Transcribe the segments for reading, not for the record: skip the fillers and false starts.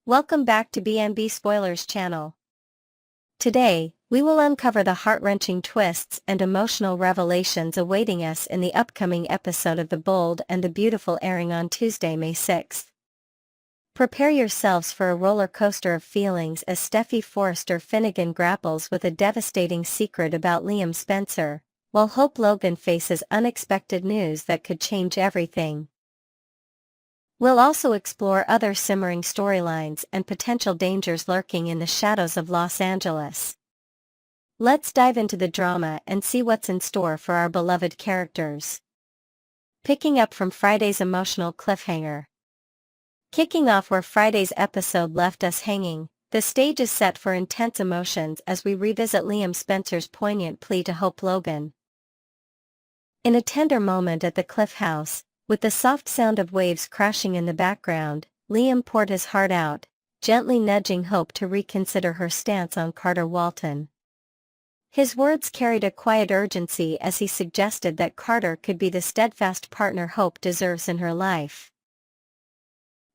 Welcome back to B&B Spoilers channel. Today, we will uncover the heart-wrenching twists and emotional revelations awaiting us in the upcoming episode of The Bold and the Beautiful, airing on Tuesday, May 6th. Prepare yourselves for a roller coaster of feelings as Steffi Forrester Finnegan grapples with a devastating secret about Liam Spencer, while Hope Logan faces unexpected news that could change everything. We'll also explore other simmering storylines and potential dangers lurking in the shadows of Los Angeles. Let's dive into the drama and see what's in store for our beloved characters. Picking up from Friday's emotional cliffhanger. Kicking off where Friday's episode left us hanging, the stage is set for intense emotions as we revisit Liam Spencer's poignant plea to Hope Logan. In a tender moment at the Cliff House, with the soft sound of waves crashing in the background, Liam poured his heart out, gently nudging Hope to reconsider her stance on Carter Walton. His words carried a quiet urgency as he suggested that Carter could be the steadfast partner Hope deserves in her life.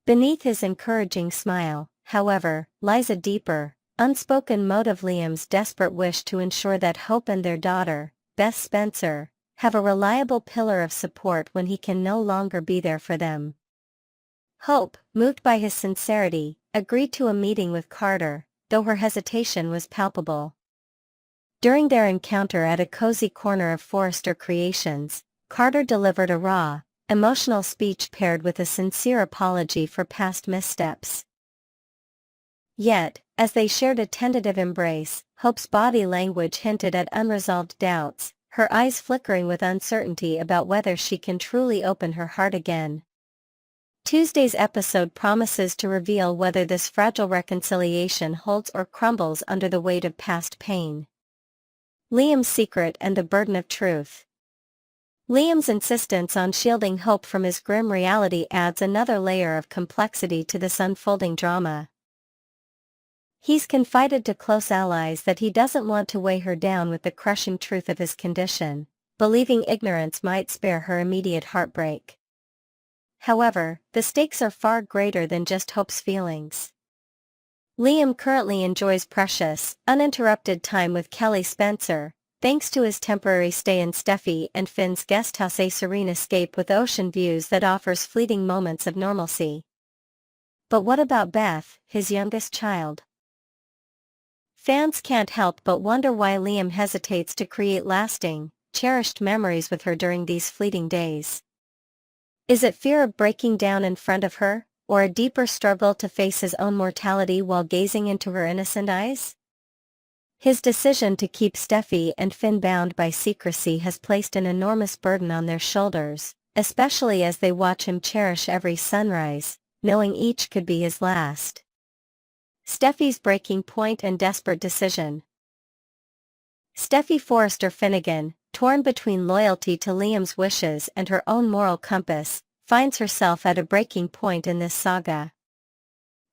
Beneath his encouraging smile, however, lies a deeper, unspoken motive: Liam's desperate wish to ensure that Hope and their daughter, Beth Spencer, have a reliable pillar of support when he can no longer be there for them. Hope, moved by his sincerity, agreed to a meeting with Carter, though her hesitation was palpable. During their encounter at a cozy corner of Forrester Creations, Carter delivered a raw, emotional speech paired with a sincere apology for past missteps. Yet, as they shared a tentative embrace, Hope's body language hinted at unresolved doubts, her eyes flickering with uncertainty about whether she can truly open her heart again. Tuesday's episode promises to reveal whether this fragile reconciliation holds or crumbles under the weight of past pain. Liam's secret and the burden of truth. Liam's insistence on shielding Hope from his grim reality adds another layer of complexity to this unfolding drama. He's confided to close allies that he doesn't want to weigh her down with the crushing truth of his condition, believing ignorance might spare her immediate heartbreak. However, the stakes are far greater than just Hope's feelings. Liam currently enjoys precious, uninterrupted time with Kelly Spencer, thanks to his temporary stay in Steffi and Finn's guesthouse, a serene escape with ocean views that offers fleeting moments of normalcy. But what about Beth, his youngest child? Fans can't help but wonder why Liam hesitates to create lasting, cherished memories with her during these fleeting days. Is it fear of breaking down in front of her, or a deeper struggle to face his own mortality while gazing into her innocent eyes? His decision to keep Steffi and Finn bound by secrecy has placed an enormous burden on their shoulders, especially as they watch him cherish every sunrise, knowing each could be his last. Steffi's breaking point and desperate decision. Steffi Forrester Finnegan, torn between loyalty to Liam's wishes and her own moral compass, finds herself at a breaking point in this saga.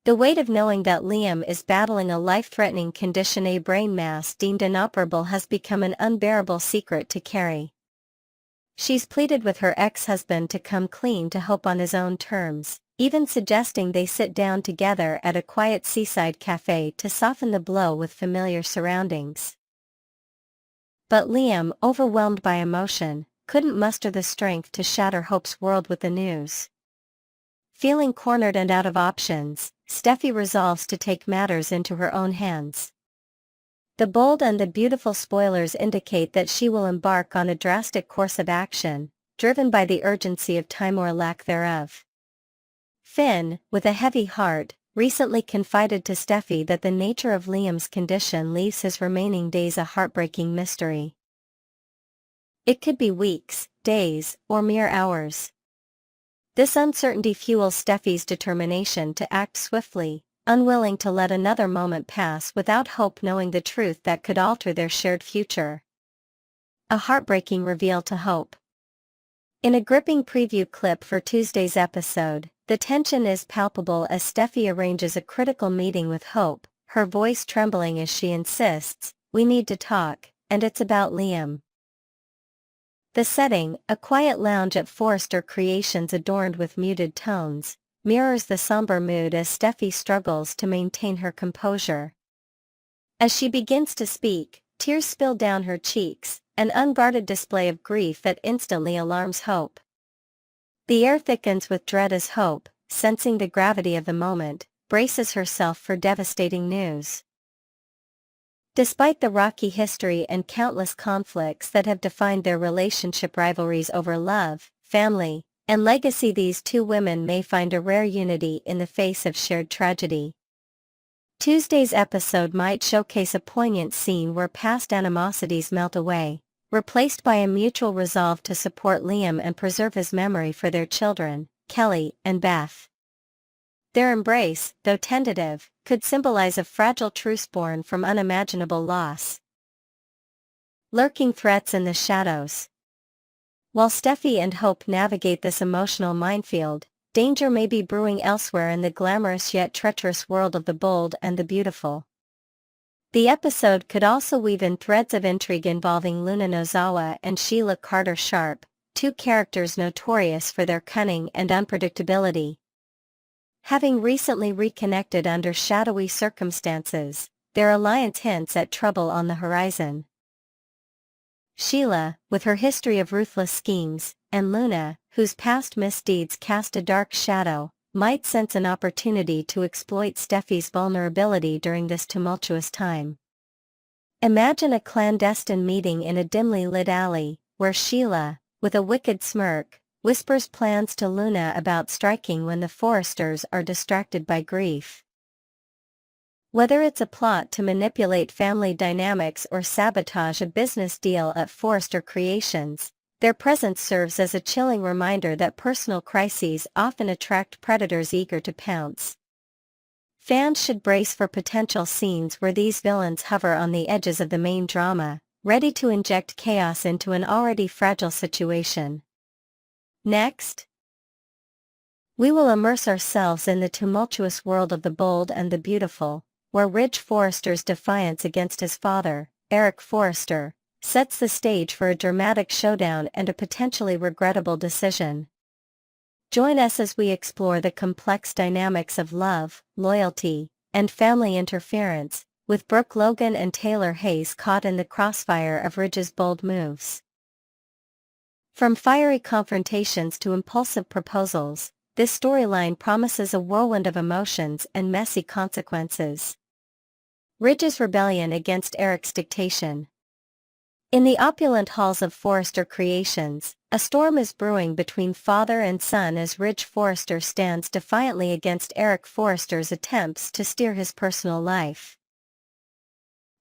The weight of knowing that Liam is battling a life-threatening condition, a brain mass deemed inoperable, has become an unbearable secret to carry. She's pleaded with her ex-husband to come clean to Hope on his own terms, even suggesting they sit down together at a quiet seaside cafe to soften the blow with familiar surroundings. But Liam, overwhelmed by emotion, couldn't muster the strength to shatter Hope's world with the news. Feeling cornered and out of options, Steffi resolves to take matters into her own hands. The Bold and the Beautiful spoilers indicate that she will embark on a drastic course of action, driven by the urgency of time or lack thereof. Finn, with a heavy heart, recently confided to Steffi that the nature of Liam's condition leaves his remaining days a heartbreaking mystery. It could be weeks, days, or mere hours. This uncertainty fuels Steffi's determination to act swiftly, unwilling to let another moment pass without Hope knowing the truth that could alter their shared future. A heartbreaking reveal to Hope. In a gripping preview clip for Tuesday's episode, the tension is palpable as Steffi arranges a critical meeting with Hope, her voice trembling as she insists, "We need to talk, and it's about Liam." The setting, a quiet lounge at Forrester Creations adorned with muted tones, mirrors the somber mood as Steffi struggles to maintain her composure. As she begins to speak, tears spill down her cheeks, an unguarded display of grief that instantly alarms Hope. The air thickens with dread as Hope, sensing the gravity of the moment, braces herself for devastating news. Despite the rocky history and countless conflicts that have defined their relationship, rivalries over love, family, and legacy, these two women may find a rare unity in the face of shared tragedy. Tuesday's episode might showcase a poignant scene where past animosities melt away, replaced by a mutual resolve to support Liam and preserve his memory for their children, Kelly and Beth. Their embrace, though tentative, could symbolize a fragile truce born from unimaginable loss. Lurking threats in the shadows. While Steffi and Hope navigate this emotional minefield, danger may be brewing elsewhere in the glamorous yet treacherous world of the bold and the beautiful. The episode could also weave in threads of intrigue involving Luna Nozawa and Sheila Carter-Sharp, two characters notorious for their cunning and unpredictability. Having recently reconnected under shadowy circumstances, their alliance hints at trouble on the horizon. Sheila, with her history of ruthless schemes, and Luna, whose past misdeeds cast a dark shadow, might sense an opportunity to exploit Steffi's vulnerability during this tumultuous time. Imagine a clandestine meeting in a dimly lit alley, where Sheila, with a wicked smirk, whispers plans to Luna about striking when the Forresters are distracted by grief. Whether it's a plot to manipulate family dynamics or sabotage a business deal at Forrester Creations, their presence serves as a chilling reminder that personal crises often attract predators eager to pounce. Fans should brace for potential scenes where these villains hover on the edges of the main drama, ready to inject chaos into an already fragile situation. Next, we will immerse ourselves in the tumultuous world of the bold and the beautiful, where Ridge Forrester's defiance against his father, Eric Forrester, sets the stage for a dramatic showdown and a potentially regrettable decision. Join us as we explore the complex dynamics of love, loyalty, and family interference, with Brooke Logan and Taylor Hayes caught in the crossfire of Ridge's bold moves. From fiery confrontations to impulsive proposals, this storyline promises a whirlwind of emotions and messy consequences. Ridge's rebellion against Eric's dictation. In the opulent halls of Forrester Creations, a storm is brewing between father and son as Ridge Forrester stands defiantly against Eric Forrester's attempts to steer his personal life.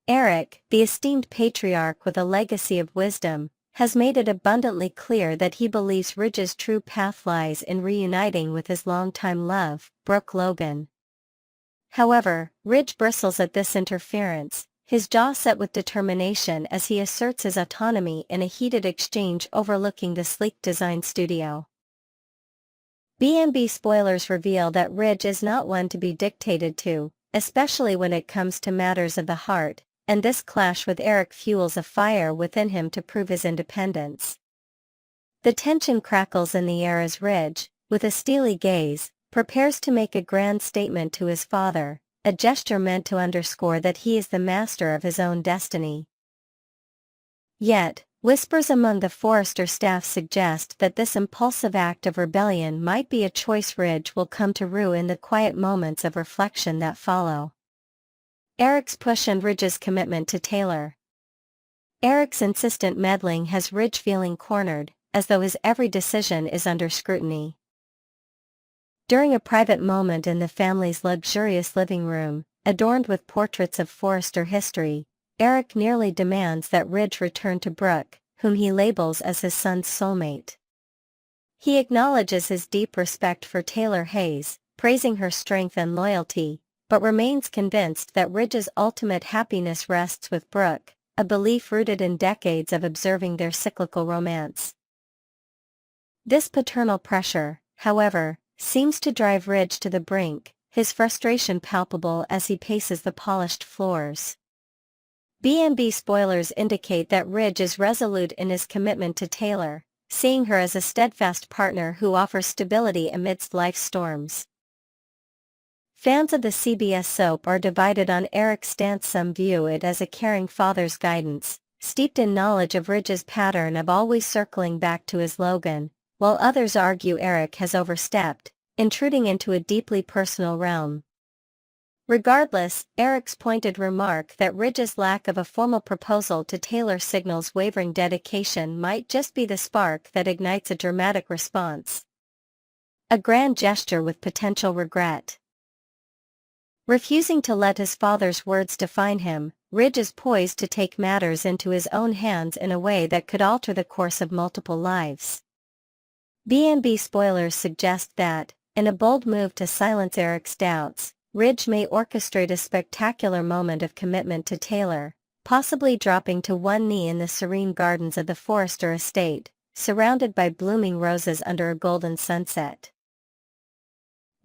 Eric, the esteemed patriarch with a legacy of wisdom, has made it abundantly clear that he believes Ridge's true path lies in reuniting with his longtime love, Brooke Logan. However, Ridge bristles at this interference, his jaw set with determination as he asserts his autonomy in a heated exchange overlooking the sleek design studio. B&B spoilers reveal that Ridge is not one to be dictated to, especially when it comes to matters of the heart, and this clash with Eric fuels a fire within him to prove his independence. The tension crackles in the air as Ridge, with a steely gaze, prepares to make a grand statement to his father, a gesture meant to underscore that he is the master of his own destiny. Yet, whispers among the Forrester staff suggest that this impulsive act of rebellion might be a choice Ridge will come to rue in the quiet moments of reflection that follow. Eric's push and Ridge's commitment to Taylor. Eric's insistent meddling has Ridge feeling cornered, as though his every decision is under scrutiny. During a private moment in the family's luxurious living room, adorned with portraits of Forrester history, Eric nearly demands that Ridge return to Brooke, whom he labels as his son's soulmate. He acknowledges his deep respect for Taylor Hayes, praising her strength and loyalty, but remains convinced that Ridge's ultimate happiness rests with Brooke, a belief rooted in decades of observing their cyclical romance. This paternal pressure, however, seems to drive Ridge to the brink, his frustration palpable as he paces the polished floors. B&B spoilers indicate that Ridge is resolute in his commitment to Taylor, seeing her as a steadfast partner who offers stability amidst life's storms. Fans of the CBS soap are divided on Eric's stance. Some view it as a caring father's guidance, steeped in knowledge of Ridge's pattern of always circling back to his Logan, while others argue Eric has overstepped, intruding into a deeply personal realm. Regardless, Eric's pointed remark that Ridge's lack of a formal proposal to Taylor signals wavering dedication might just be the spark that ignites a dramatic response. A grand gesture with potential regret. Refusing to let his father's words define him, Ridge is poised to take matters into his own hands in a way that could alter the course of multiple lives. B&B spoilers suggest that, in a bold move to silence Eric's doubts, Ridge may orchestrate a spectacular moment of commitment to Taylor, possibly dropping to one knee in the serene gardens of the Forrester estate, surrounded by blooming roses under a golden sunset.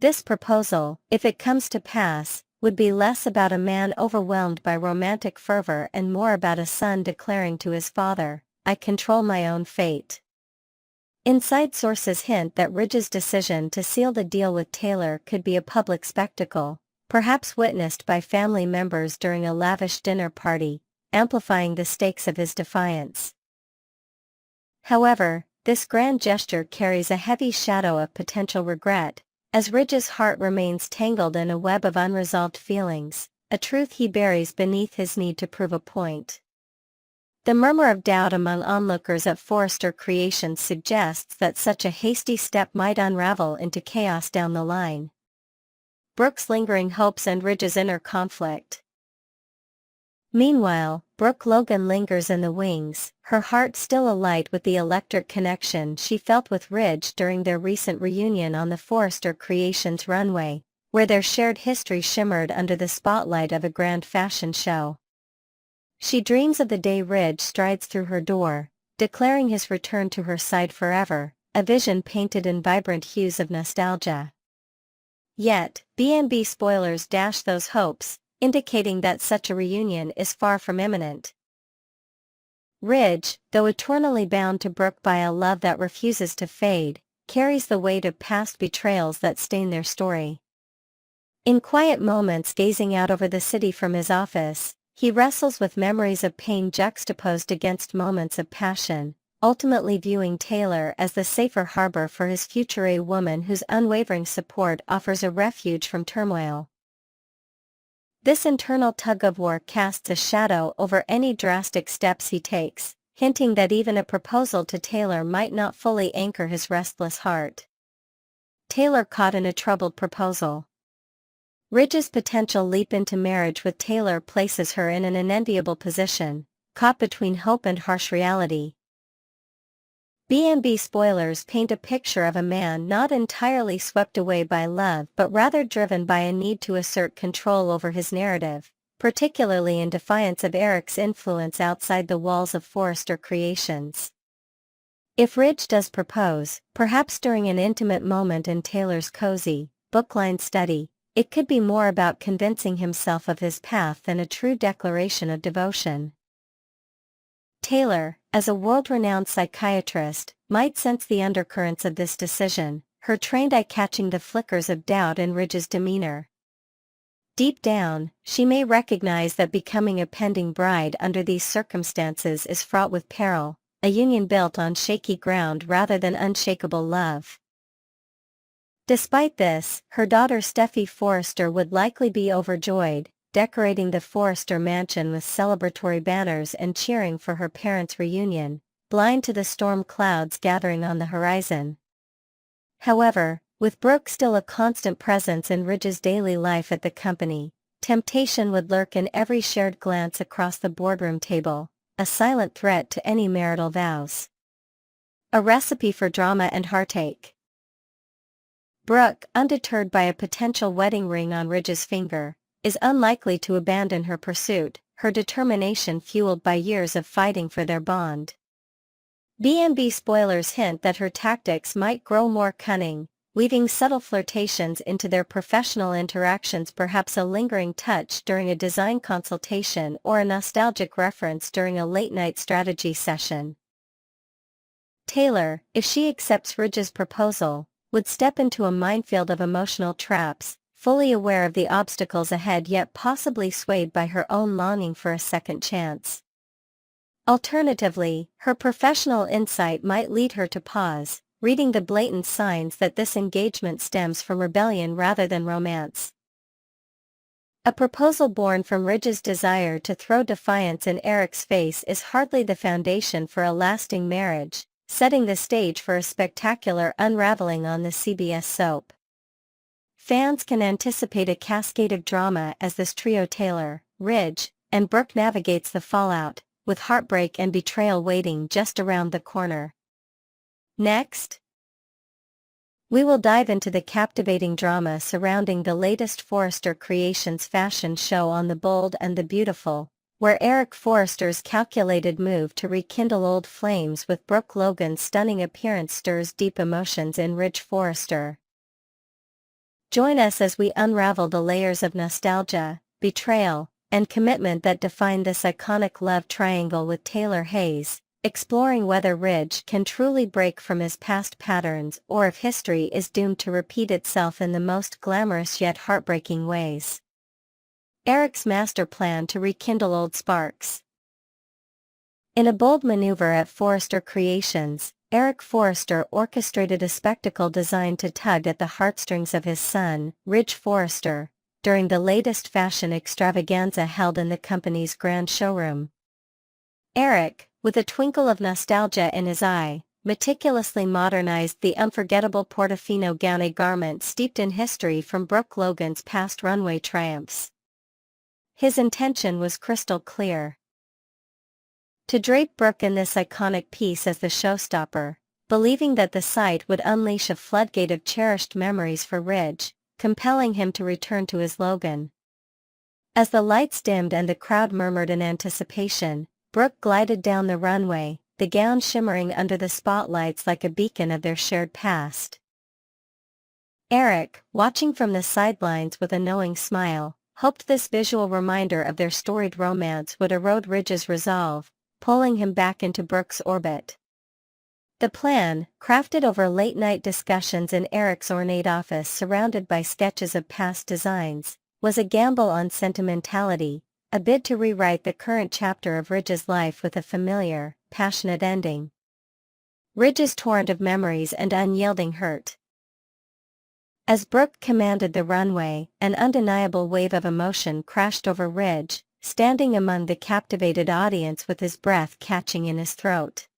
This proposal, if it comes to pass, would be less about a man overwhelmed by romantic fervor and more about a son declaring to his father, "I control my own fate." Inside sources hint that Ridge's decision to seal the deal with Taylor could be a public spectacle, perhaps witnessed by family members during a lavish dinner party, amplifying the stakes of his defiance. However, this grand gesture carries a heavy shadow of potential regret, as Ridge's heart remains tangled in a web of unresolved feelings, a truth he buries beneath his need to prove a point. The murmur of doubt among onlookers at Forrester Creations suggests that such a hasty step might unravel into chaos down the line. Brooke's lingering hopes and Ridge's inner conflict. Meanwhile, Brooke Logan lingers in the wings, her heart still alight with the electric connection she felt with Ridge during their recent reunion on the Forrester Creations runway, where their shared history shimmered under the spotlight of a grand fashion show. She dreams of the day Ridge strides through her door, declaring his return to her side forever, a vision painted in vibrant hues of nostalgia. Yet, B&B spoilers dash those hopes, indicating that such a reunion is far from imminent. Ridge, though eternally bound to Brooke by a love that refuses to fade, carries the weight of past betrayals that stain their story. In quiet moments gazing out over the city from his office, he wrestles with memories of pain juxtaposed against moments of passion, ultimately viewing Taylor as the safer harbor for his future, a woman whose unwavering support offers a refuge from turmoil. This internal tug-of-war casts a shadow over any drastic steps he takes, hinting that even a proposal to Taylor might not fully anchor his restless heart. Taylor caught in a troubled proposal. Ridge's potential leap into marriage with Taylor places her in an unenviable position, caught between hope and harsh reality. B&B spoilers paint a picture of a man not entirely swept away by love but rather driven by a need to assert control over his narrative, particularly in defiance of Eric's influence outside the walls of Forrester Creations. If Ridge does propose, perhaps during an intimate moment in Taylor's cozy, book-lined study, it could be more about convincing himself of his path than a true declaration of devotion. Taylor, as a world-renowned psychiatrist, might sense the undercurrents of this decision, her trained eye catching the flickers of doubt in Ridge's demeanor. Deep down, she may recognize that becoming a pending bride under these circumstances is fraught with peril, a union built on shaky ground rather than unshakable love. Despite this, her daughter Steffi Forrester would likely be overjoyed, decorating the Forrester mansion with celebratory banners and cheering for her parents' reunion, blind to the storm clouds gathering on the horizon. However, with Brooke still a constant presence in Ridge's daily life at the company, temptation would lurk in every shared glance across the boardroom table, a silent threat to any marital vows. A recipe for drama and heartache. Brooke, undeterred by a potential wedding ring on Ridge's finger, is unlikely to abandon her pursuit, her determination fueled by years of fighting for their bond. B&B spoilers hint that her tactics might grow more cunning, weaving subtle flirtations into their professional interactions, perhaps a lingering touch during a design consultation or a nostalgic reference during a late-night strategy session. Taylor, if she accepts Ridge's proposal, would step into a minefield of emotional traps, fully aware of the obstacles ahead yet possibly swayed by her own longing for a second chance. Alternatively, her professional insight might lead her to pause, reading the blatant signs that this engagement stems from rebellion rather than romance. A proposal born from Ridge's desire to throw defiance in Eric's face is hardly the foundation for a lasting marriage, setting the stage for a spectacular unraveling on the CBS soap. Fans can anticipate a cascade of drama as this trio Taylor, Ridge, and Brooke navigates the fallout, with heartbreak and betrayal waiting just around the corner. Next, we will dive into the captivating drama surrounding the latest Forrester Creations fashion show on The Bold and the Beautiful, where Eric Forrester's calculated move to rekindle old flames with Brooke Logan's stunning appearance stirs deep emotions in Ridge Forrester. Join us as we unravel the layers of nostalgia, betrayal, and commitment that define this iconic love triangle with Taylor Hayes, exploring whether Ridge can truly break from his past patterns or if history is doomed to repeat itself in the most glamorous yet heartbreaking ways. Eric's master plan to rekindle old sparks. In a bold maneuver at Forrester Creations, Eric Forrester orchestrated a spectacle designed to tug at the heartstrings of his son, Ridge Forrester, during the latest fashion extravaganza held in the company's grand showroom. Eric, with a twinkle of nostalgia in his eye, meticulously modernized the unforgettable Portofino gown, a garment steeped in history from Brooke Logan's past runway triumphs. His intention was crystal clear: to drape Brooke in this iconic piece as the showstopper, believing that the sight would unleash a floodgate of cherished memories for Ridge, compelling him to return to his Logan. As the lights dimmed and the crowd murmured in anticipation, Brooke glided down the runway, the gown shimmering under the spotlights like a beacon of their shared past. Eric, watching from the sidelines with a knowing smile, hoped this visual reminder of their storied romance would erode Ridge's resolve, pulling him back into Brooke's orbit. The plan, crafted over late-night discussions in Eric's ornate office surrounded by sketches of past designs, was a gamble on sentimentality, a bid to rewrite the current chapter of Ridge's life with a familiar, passionate ending. Ridge's torrent of memories and unyielding hurt. As Brooke commanded the runway, an undeniable wave of emotion crashed over Ridge, standing among the captivated audience with his breath catching in his throat.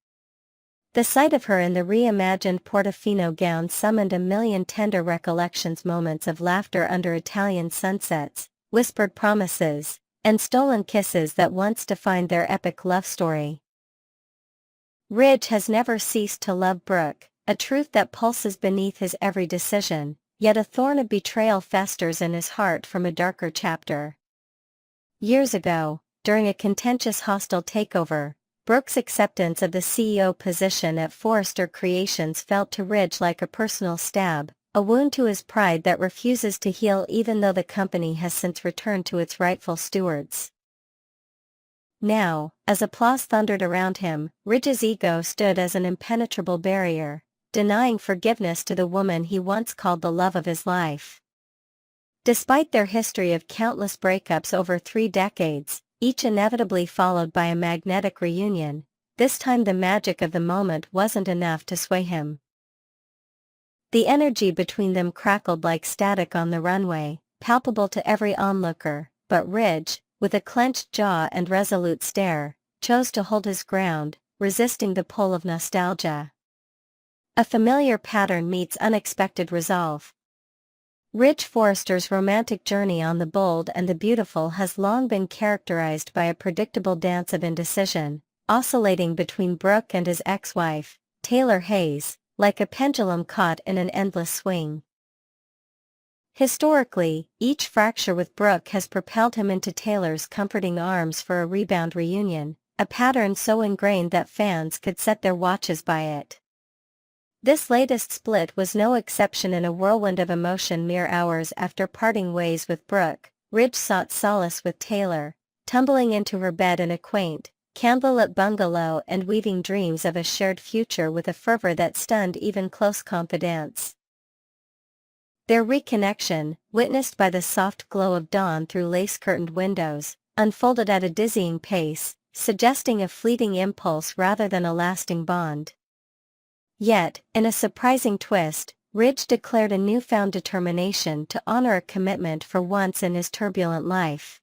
The sight of her in the reimagined Portofino gown summoned a million tender recollections, moments of laughter under Italian sunsets, whispered promises, and stolen kisses that once defined their epic love story. Ridge has never ceased to love Brooke, a truth that pulses beneath his every decision, yet a thorn of betrayal festers in his heart from a darker chapter. Years ago, during a contentious hostile takeover, Brooke's acceptance of the CEO position at Forrester Creations felt to Ridge like a personal stab, a wound to his pride that refuses to heal even though the company has since returned to its rightful stewards. Now, as applause thundered around him, Ridge's ego stood as an impenetrable barrier, denying forgiveness to the woman he once called the love of his life. Despite their history of countless breakups over 3 decades, each inevitably followed by a magnetic reunion, this time the magic of the moment wasn't enough to sway him. The energy between them crackled like static on the runway, palpable to every onlooker, but Ridge, with a clenched jaw and resolute stare, chose to hold his ground, resisting the pull of nostalgia. A familiar pattern meets unexpected resolve. Ridge Forrester's romantic journey on The Bold and the Beautiful has long been characterized by a predictable dance of indecision, oscillating between Brooke and his ex-wife, Taylor Hayes, like a pendulum caught in an endless swing. Historically, each fracture with Brooke has propelled him into Taylor's comforting arms for a rebound reunion, a pattern so ingrained that fans could set their watches by it. This latest split was no exception. In a whirlwind of emotion mere hours after parting ways with Brooke, Ridge sought solace with Taylor, tumbling into her bed in a quaint, candlelit bungalow and weaving dreams of a shared future with a fervor that stunned even close confidants. Their reconnection, witnessed by the soft glow of dawn through lace-curtained windows, unfolded at a dizzying pace, suggesting a fleeting impulse rather than a lasting bond. Yet, in a surprising twist, Ridge declared a newfound determination to honor a commitment for once in his turbulent life.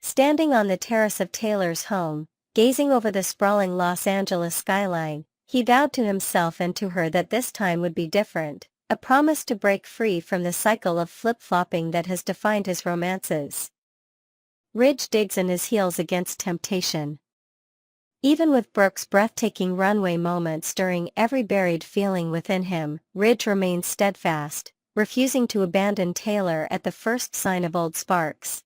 Standing on the terrace of Taylor's home, gazing over the sprawling Los Angeles skyline, he vowed to himself and to her that this time would be different, a promise to break free from the cycle of flip-flopping that has defined his romances. Ridge digs in his heels against temptation. Even with Brooke's breathtaking runway moment stirring every buried feeling within him, Ridge remains steadfast, refusing to abandon Taylor at the first sign of old sparks.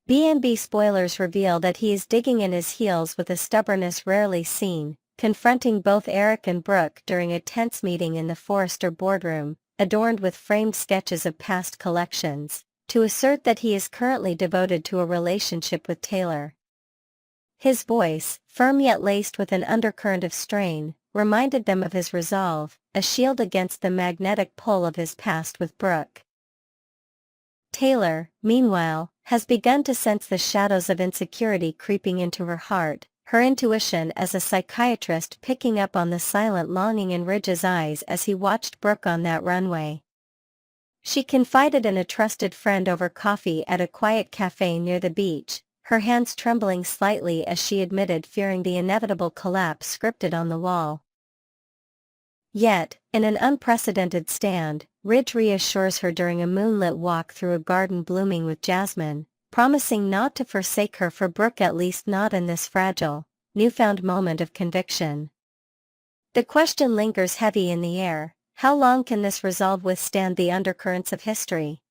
B&B spoilers reveal that he is digging in his heels with a stubbornness rarely seen, confronting both Eric and Brooke during a tense meeting in the Forrester boardroom, adorned with framed sketches of past collections, to assert that he is currently devoted to a relationship with Taylor. His voice, firm yet laced with an undercurrent of strain, reminded them of his resolve, a shield against the magnetic pull of his past with Brooke. Taylor, meanwhile, has begun to sense the shadows of insecurity creeping into her heart, her intuition as a psychiatrist picking up on the silent longing in Ridge's eyes as he watched Brooke on that runway. She confided in a trusted friend over coffee at a quiet cafe near the beach, her hands trembling slightly as she admitted fearing the inevitable collapse scripted on the wall. Yet, in an unprecedented stand, Ridge reassures her during a moonlit walk through a garden blooming with jasmine, promising not to forsake her for Brooke, at least not in this fragile, newfound moment of conviction. The question lingers heavy in the air: how long can this resolve withstand the undercurrents of history?